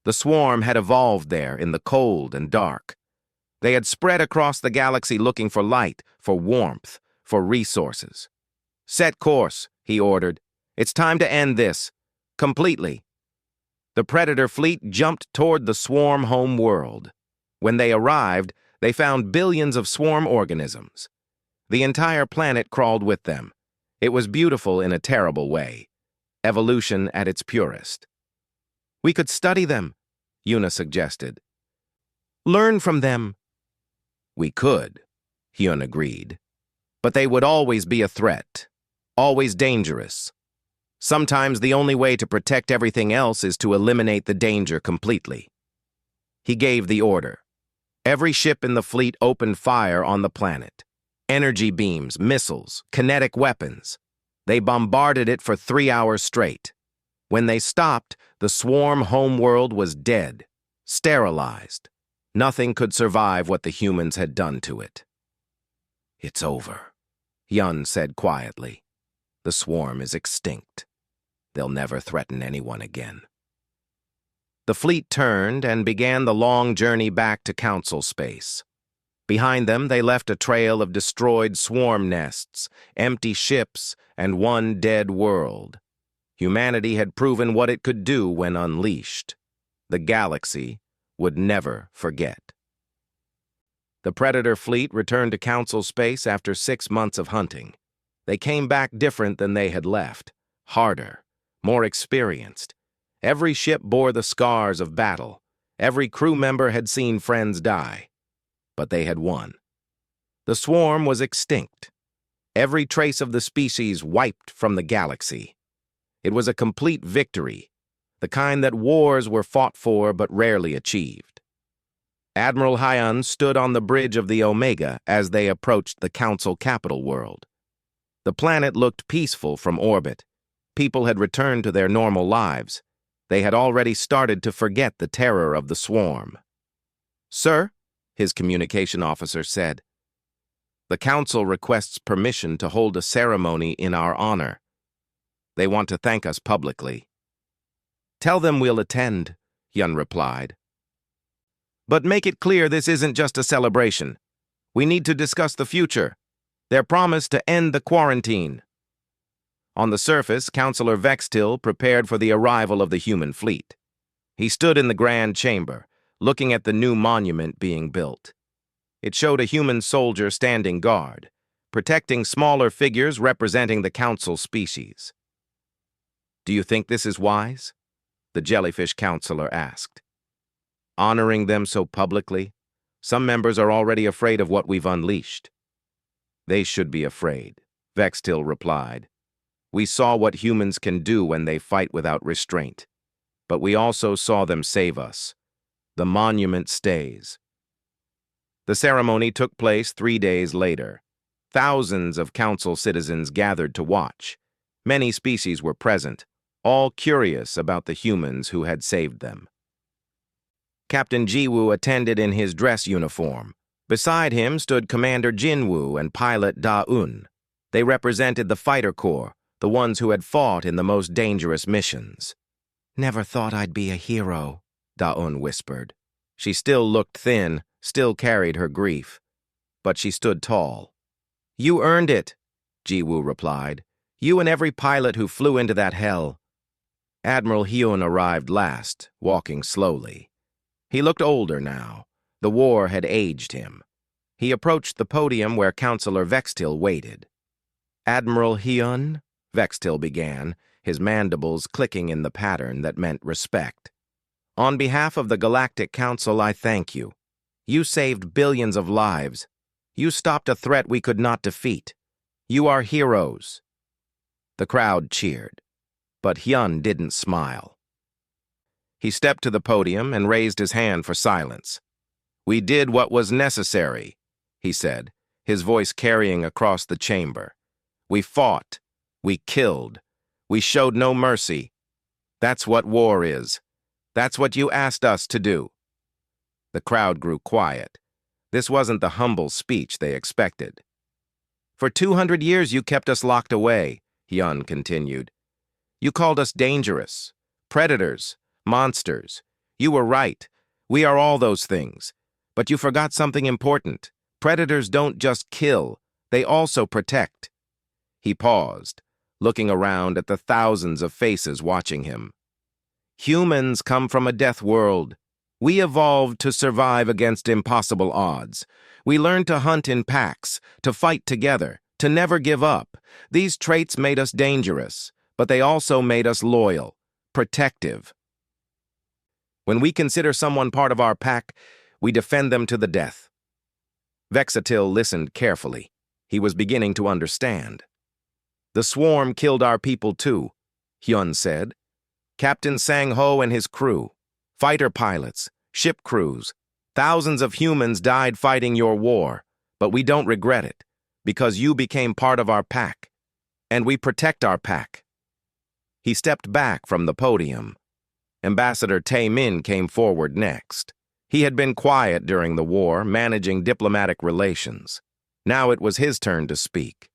The swarm had evolved there in the cold and dark. They had spread across the galaxy looking for light, for warmth, for resources. Set course, he ordered. It's time to end this. Completely. The Predator fleet jumped toward the swarm home world. When they arrived, they found billions of swarm organisms. The entire planet crawled with them. It was beautiful in a terrible way. Evolution at its purest. We could study them, Yuna suggested. Learn from them. We could, Hyun agreed. But they would always be a threat. Always dangerous. Sometimes the only way to protect everything else is to eliminate the danger completely. He gave the order. Every ship in the fleet opened fire on the planet. Energy beams, missiles, kinetic weapons. They bombarded it for 3 hours straight. When they stopped, the swarm homeworld was dead, sterilized. Nothing could survive what the humans had done to it. It's over, Hyun said quietly. The swarm is extinct. They'll never threaten anyone again. The fleet turned and began the long journey back to Council space. Behind them, they left a trail of destroyed swarm nests, empty ships, and one dead world. Humanity had proven what it could do when unleashed. The galaxy would never forget. The Predator fleet returned to Council space after 6 months of hunting. They came back different than they had left, harder, more experienced. Every ship bore the scars of battle. Every crew member had seen friends die. But they had won. The swarm was extinct. Every trace of the species wiped from the galaxy. It was a complete victory, the kind that wars were fought for but rarely achieved. Admiral Hyun stood on the bridge of the Omega as they approached the Council capital world. The planet looked peaceful from orbit. People had returned to their normal lives. They had already started to forget the terror of the swarm. "Sir," his communication officer said, "the Council requests permission to hold a ceremony in our honor. They want to thank us publicly." "Tell them we'll attend," Hyun replied. "But make it clear this isn't just a celebration. We need to discuss the future. Their promise to end the quarantine." On the surface, Councillor Vextil prepared for the arrival of the human fleet. He stood in the grand chamber, looking at the new monument being built. It showed a human soldier standing guard, protecting smaller figures representing the Council species. "Do you think this is wise?" the jellyfish counselor asked. "Honoring them so publicly? Some members are already afraid of what we've unleashed." "They should be afraid," Vextil replied. "We saw what humans can do when they fight without restraint. But we also saw them save us. The monument stays." The ceremony took place 3 days later. Thousands of Council citizens gathered to watch. Many species were present, all curious about the humans who had saved them. Captain Jiwoo attended in his dress uniform. Beside him stood Commander Jinwoo and pilot Da-un. They represented the fighter corps, the ones who had fought in the most dangerous missions. "Never thought I'd be a hero," Da-un whispered. She still looked thin, still carried her grief. But she stood tall. "You earned it," Jiwoo replied. "You and every pilot who flew into that hell." Admiral Hyun arrived last, walking slowly. He looked older now. The war had aged him. He approached the podium where Councillor Vextil waited. "Admiral Hyun," Vextil began, his mandibles clicking in the pattern that meant respect. "On behalf of the Galactic Council, I thank you. You saved billions of lives. You stopped a threat we could not defeat. You are heroes." The crowd cheered, but Hyun didn't smile. He stepped to the podium and raised his hand for silence. "We did what was necessary," he said, his voice carrying across the chamber. "We fought. We killed. We showed no mercy. That's what war is. That's what you asked us to do." The crowd grew quiet. This wasn't the humble speech they expected. "For 200 years you kept us locked away," Hyun continued. "You called us dangerous, predators, monsters. You were right. We are all those things. But you forgot something important. Predators don't just kill, they also protect." He paused, looking around at the thousands of faces watching him. "Humans come from a death world. We evolved to survive against impossible odds. We learned to hunt in packs, to fight together, to never give up. These traits made us dangerous, but they also made us loyal, protective. When we consider someone part of our pack, we defend them to the death. Vexatil listened carefully. He was beginning to understand. The swarm killed our people too, Hyun said. Captain Sang-ho and his crew, fighter pilots, ship crews, thousands of humans died fighting your war, but we don't regret it, because you became part of our pack, and we protect our pack. He stepped back from the podium. Ambassador Tae-min came forward next. He had been quiet during the war, managing diplomatic relations. Now it was his turn to speak.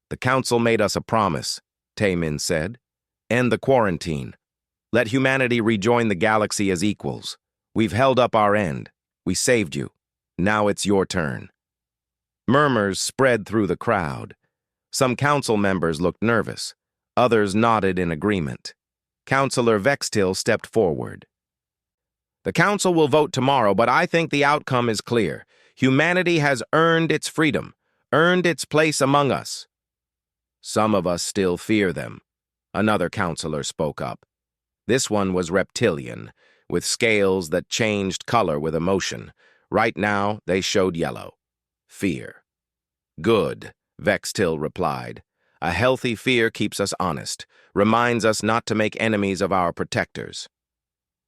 The council made us a promise, Tae-min said. End the quarantine. Let humanity rejoin the galaxy as equals. We've held up our end. We saved you. Now it's your turn. Murmurs spread through the crowd. Some council members looked nervous. Others nodded in agreement. Councillor Vextil stepped forward. The council will vote tomorrow, but I think the outcome is clear. Humanity has earned its freedom, earned its place among us. Some of us still fear them. Another councillor spoke up. This one was reptilian, with scales that changed color with emotion. Right now, they showed yellow. Fear. Good, Vextil replied. A healthy fear keeps us honest, reminds us not to make enemies of our protectors.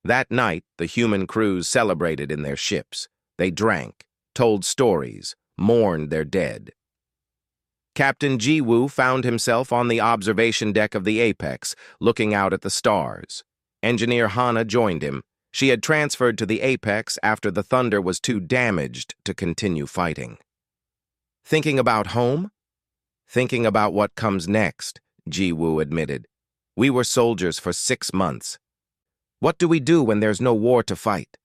That night, the human crews celebrated in their ships. They drank, told stories, mourned their dead. Captain Ji-woo found himself on the observation deck of the Apex, looking out at the stars. Engineer Hana joined him. She had transferred to the Apex after the Thunder was too damaged to continue fighting. Thinking about home? Thinking about what comes next, Ji-woo admitted. We were soldiers for 6 months. What do we do when there's no war to fight?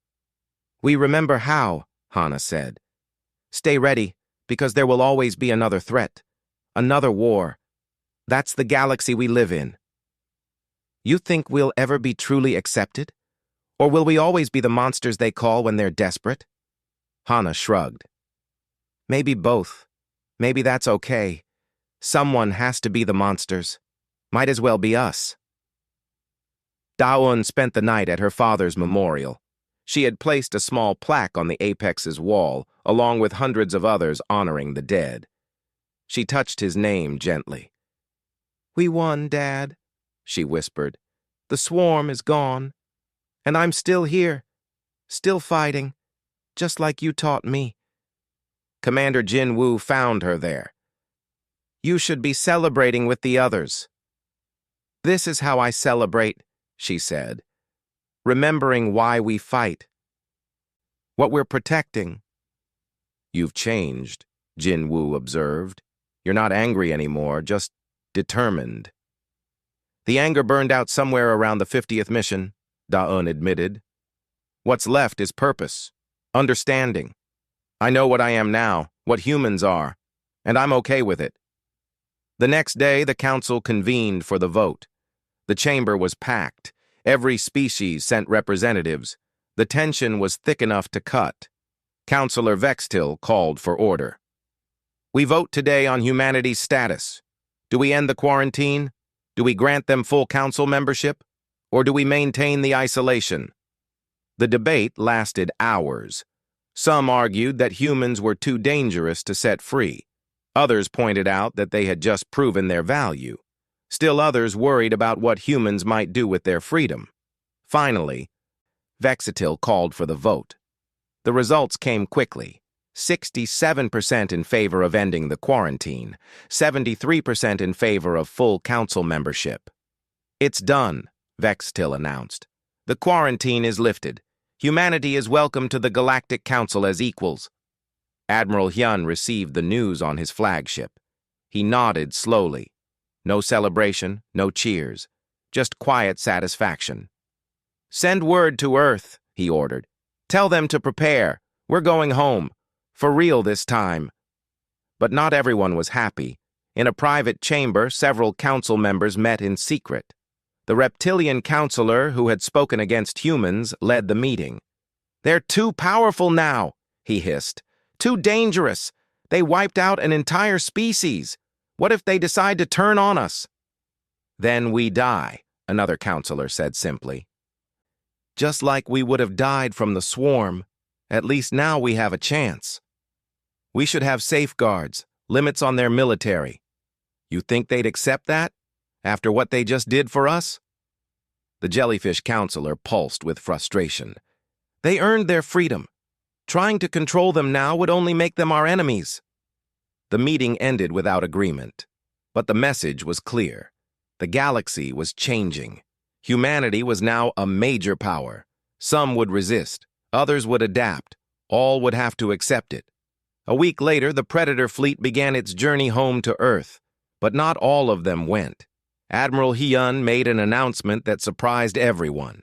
We remember how, Hana said. Stay ready, because there will always be another threat. Another war. That's the galaxy we live in. You think we'll ever be truly accepted? Or will we always be the monsters they call when they're desperate? Hana shrugged. Maybe both. Maybe that's okay. Someone has to be the monsters. Might as well be us. Da-eun spent the night at her father's memorial. She had placed a small plaque on the Apex's wall, along with hundreds of others honoring the dead. She touched his name gently. We won, Dad, she whispered. The swarm is gone. And I'm still here, still fighting, just like you taught me. Commander Jin-woo found her there. You should be celebrating with the others. This is how I celebrate, she said, remembering why we fight, what we're protecting. You've changed, Jin-woo observed. You're not angry anymore, just determined. The anger burned out somewhere around the 50th mission, Da-eun admitted. What's left is purpose, understanding. I know what I am now, what humans are, and I'm okay with it. The next day, the council convened for the vote. The chamber was packed. Every species sent representatives. The tension was thick enough to cut. Councillor Vextil called for order. We vote today on humanity's status. Do we end the quarantine? Do we grant them full council membership? Or do we maintain the isolation? The debate lasted hours. Some argued that humans were too dangerous to set free. Others pointed out that they had just proven their value. Still others worried about what humans might do with their freedom. Finally, Vexatil called for the vote. The results came quickly. 67% in favor of ending the quarantine, 73% in favor of full council membership. It's done, Vexatil announced. The quarantine is lifted. Humanity is welcome to the Galactic Council as equals. Admiral Hyun received the news on his flagship. He nodded slowly. No celebration, no cheers, just quiet satisfaction. Send word to Earth, he ordered. Tell them to prepare. We're going home. For real this time. But not everyone was happy. In a private chamber, several council members met in secret. The reptilian counselor who had spoken against humans led the meeting. "They're too powerful now," he hissed. "Too dangerous. They wiped out an entire species. What if they decide to turn on us?" "Then we die," another counselor said simply. "Just like we would have died from the swarm. At least now we have a chance. We should have safeguards, limits on their military. You think they'd accept that, after what they just did for us?" The jellyfish counselor pulsed with frustration. "They earned their freedom. Trying to control them now would only make them our enemies." The meeting ended without agreement, but the message was clear. The galaxy was changing. Humanity was now a major power. Some would resist, others would adapt, all would have to accept it. A week later, the Predator fleet began its journey home to Earth, but not all of them went. Admiral Hyun made an announcement that surprised everyone.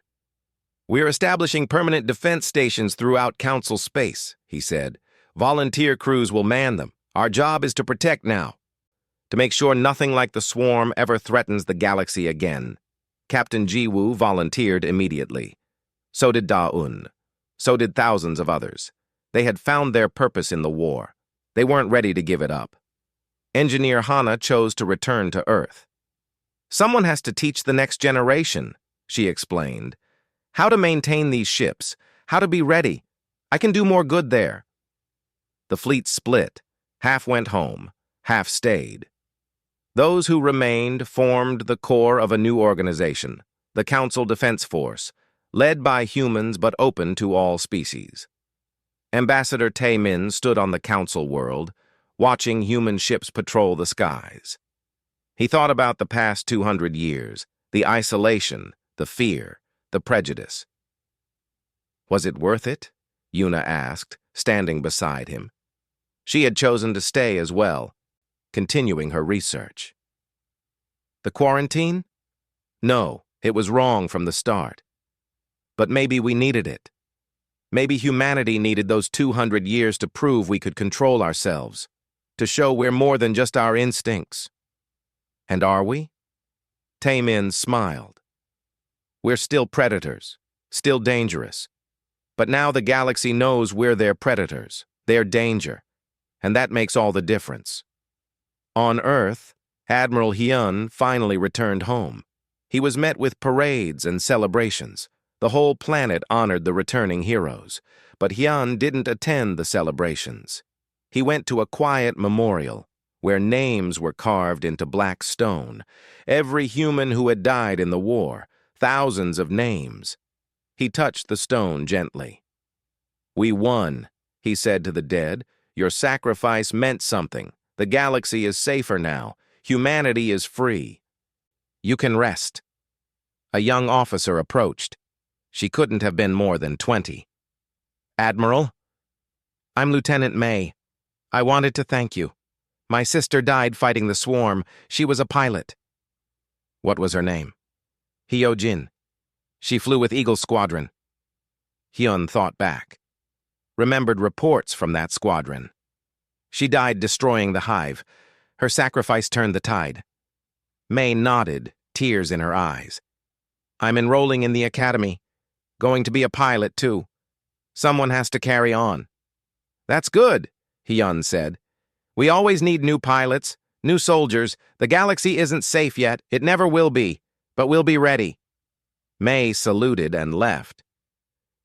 "We're establishing permanent defense stations throughout Council space," he said. "Volunteer crews will man them. Our job is to protect now, to make sure nothing like the swarm ever threatens the galaxy again." Captain Jiwoo volunteered immediately. So did Da-un. So did thousands of others. They had found their purpose in the war. They weren't ready to give it up. Engineer Hana chose to return to Earth. "Someone has to teach the next generation," she explained. "How to maintain these ships, how to be ready. I can do more good there." The fleet split. Half went home, half stayed. Those who remained formed the core of a new organization, the Council Defense Force, led by humans but open to all species. Ambassador Tae-min stood on the Council world, watching human ships patrol the skies. He thought about the past 200 years, the isolation, the fear, the prejudice. "Was it worth it?" Yuna asked, standing beside him. She had chosen to stay as well, continuing her research. "The quarantine? No, it was wrong from the start. But maybe we needed it. Maybe humanity needed those 200 years to prove we could control ourselves, to show we're more than just our instincts. And are we?" Tae-min smiled. "We're still predators, still dangerous. But now the galaxy knows we're their predators, their danger, and that makes all the difference." On Earth, Admiral Hyun finally returned home. He was met with parades and celebrations. The whole planet honored the returning heroes, but Hyun didn't attend the celebrations. He went to a quiet memorial, where names were carved into black stone. Every human who had died in the war, thousands of names. He touched the stone gently. "We won," he said to the dead. "Your sacrifice meant something. The galaxy is safer now. Humanity is free. You can rest." A young officer approached. She couldn't have been more than 20. "Admiral, I'm Lieutenant May. I wanted to thank you. My sister died fighting the swarm. She was a pilot." "What was her name?" "Hyo Jin. She flew with Eagle Squadron." Hyun thought back. Remembered reports from that squadron. "She died destroying the hive. Her sacrifice turned the tide." May nodded, tears in her eyes. "I'm enrolling in the academy. Going to be a pilot, too. Someone has to carry on." "That's good," Hyun said. "We always need new pilots, new soldiers. The galaxy isn't safe yet. It never will be. But we'll be ready." May saluted and left.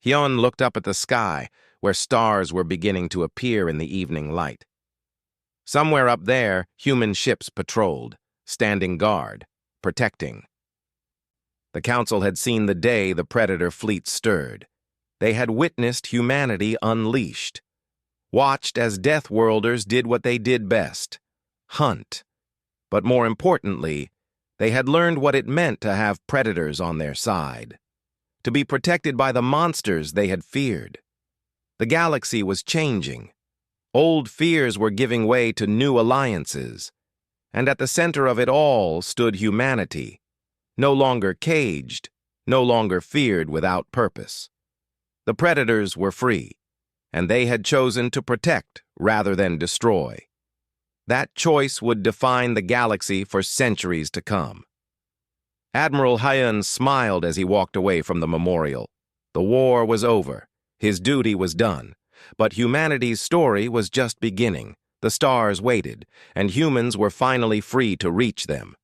Hyun looked up at the sky, where stars were beginning to appear in the evening light. Somewhere up there, human ships patrolled, standing guard, protecting. The Council had seen the day the Predator fleet stirred. They had witnessed humanity unleashed, watched as Deathworlders did what they did best, hunt. But more importantly, they had learned what it meant to have predators on their side, to be protected by the monsters they had feared. The galaxy was changing. Old fears were giving way to new alliances, and at the center of it all stood humanity, no longer caged, no longer feared without purpose. The predators were free, and they had chosen to protect rather than destroy. That choice would define the galaxy for centuries to come. Admiral Hyun smiled as he walked away from the memorial. The war was over. His duty was done. But humanity's story was just beginning. The stars waited, and humans were finally free to reach them.